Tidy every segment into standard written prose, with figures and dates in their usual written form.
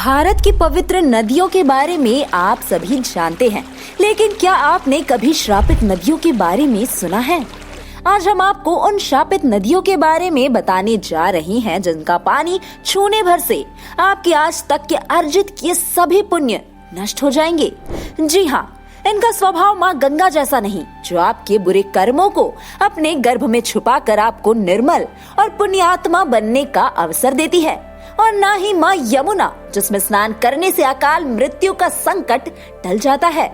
भारत की पवित्र नदियों के बारे में आप सभी जानते हैं, लेकिन क्या आपने कभी श्रापित नदियों के बारे में सुना है? आज हम आपको उन श्रापित नदियों के बारे में बताने जा रही हैं जिनका पानी छूने भर से आपके आज तक के अर्जित किए सभी पुण्य नष्ट हो जाएंगे। जी हाँ, इनका स्वभाव माँ गंगा जैसा नहीं, जो आपके बुरे कर्मों को अपने गर्भ में छुपाकर आपको निर्मल और पुण्यात्मा बनने का अवसर देती है, और ना ही माँ यमुना, जिसमें स्नान करने से अकाल मृत्यु का संकट टल जाता है।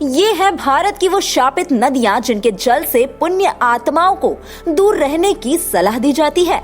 ये है भारत की वो शापित नदियाँ जिनके जल से पुण्य आत्माओं को दूर रहने की सलाह दी जाती है।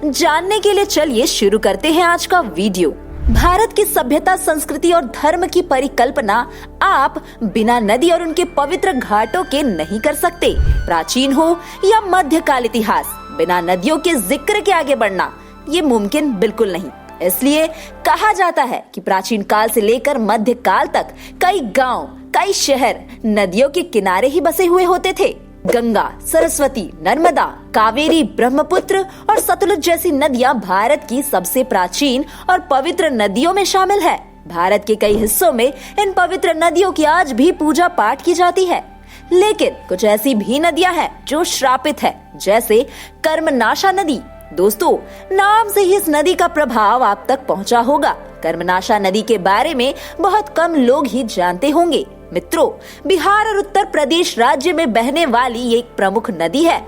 जानने के लिए चलिए शुरू करते हैं आज का वीडियो। भारत की सभ्यता, संस्कृति और धर्म की परिकल्पना आप बिना नदी और उनके पवित्र घाटों के नहीं कर सकते। प्राचीन हो या मध्यकाल इतिहास, बिना नदियों के जिक्र के आगे बढ़ना ये मुमकिन बिल्कुल नहीं। इसलिए कहा जाता है कि प्राचीन काल से लेकर मध्यकाल तक कई गांव, कई शहर नदियों के किनारे ही बसे हुए होते थे। गंगा, सरस्वती, नर्मदा, कावेरी, ब्रह्मपुत्र और सतलुज जैसी नदियां भारत की सबसे प्राचीन और पवित्र नदियों में शामिल है। भारत के कई हिस्सों में इन पवित्र नदियों की आज भी पूजा पाठ की जाती है, लेकिन कुछ ऐसी भी नदियां हैं जो श्रापित है, जैसे कर्मनाशा नदी। दोस्तों, नाम से ही इस नदी का प्रभाव आप तक पहुंचा होगा। कर्मनाशा नदी के बारे में बहुत कम लोग ही जानते होंगे। मित्रों, बिहार और उत्तर प्रदेश राज्य में बहने वाली ये एक प्रमुख नदी है।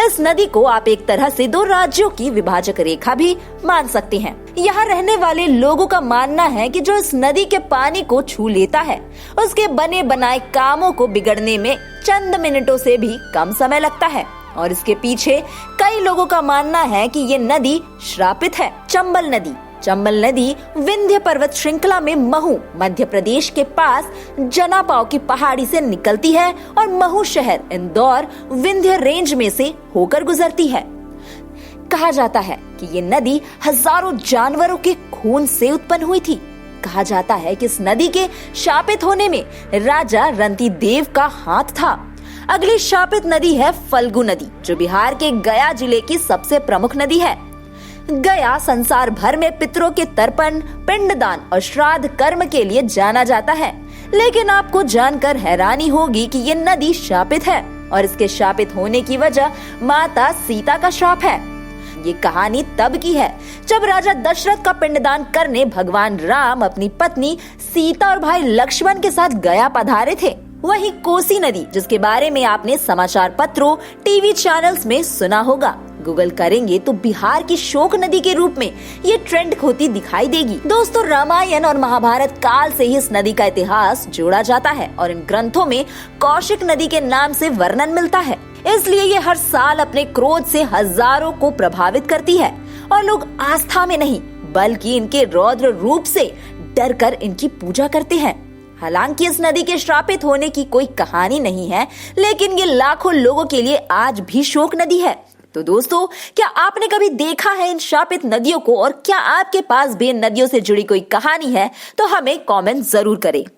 इस नदी को आप एक तरह से दो राज्यों की विभाजक रेखा भी मान सकते हैं। यहाँ रहने वाले लोगों का मानना है कि जो इस नदी के पानी को छू लेता है, उसके बने बनाए कामों को बिगड़ने में चंद मिनटों से भी कम समय लगता है। और इसके पीछे कई लोगों का मानना है कि ये नदी श्रापित है। चंबल नदी विंध्य पर्वत श्रृंखला में महू, मध्य प्रदेश के पास जनापाव की पहाड़ी से निकलती है और महू शहर इंदौर विंध्य रेंज में से होकर गुजरती है। कहा जाता है कि ये नदी हजारों जानवरों के खून से उत्पन्न हुई थी। कहा जाता है कि इस नदी के शापित होने में राजा रंती देव का हाथ था। अगली शापित नदी है फल्गु नदी, जो बिहार के गया जिले की सबसे प्रमुख नदी है। गया संसार भर में पितरों के तर्पण, पिंडदान और श्राद्ध कर्म के लिए जाना जाता है, लेकिन आपको जानकर हैरानी होगी कि ये नदी शापित है और इसके शापित होने की वजह माता सीता का श्राप है। ये कहानी तब की है जब राजा दशरथ का पिंडदान करने भगवान राम अपनी पत्नी सीता और भाई लक्ष्मण के साथ गया पधारे थे। वहीं कोसी नदी, जिसके बारे में आपने समाचार पत्रों, टीवी चैनल्स में सुना होगा, गूगल करेंगे तो बिहार की शोक नदी के रूप में ये ट्रेंड होती दिखाई देगी। दोस्तों, रामायण और महाभारत काल से ही इस नदी का इतिहास जोड़ा जाता है और इन ग्रंथों में कौशिक नदी के नाम से वर्णन मिलता है। इसलिए ये हर साल अपने क्रोध से हजारों को प्रभावित करती है और लोग आस्था में नहीं बल्कि इनके रौद्र रूप से डर कर इनकी पूजा करते हैं। हालांकि इस नदी के श्रापित होने की कोई कहानी नहीं है, लेकिन ये लाखों लोगों के लिए आज भी शोक नदी है। तो दोस्तों, क्या आपने कभी देखा है इन शापित नदियों को, और क्या आपके पास भी इन नदियों से जुड़ी कोई कहानी है? तो हमें कमेंट जरूर करें।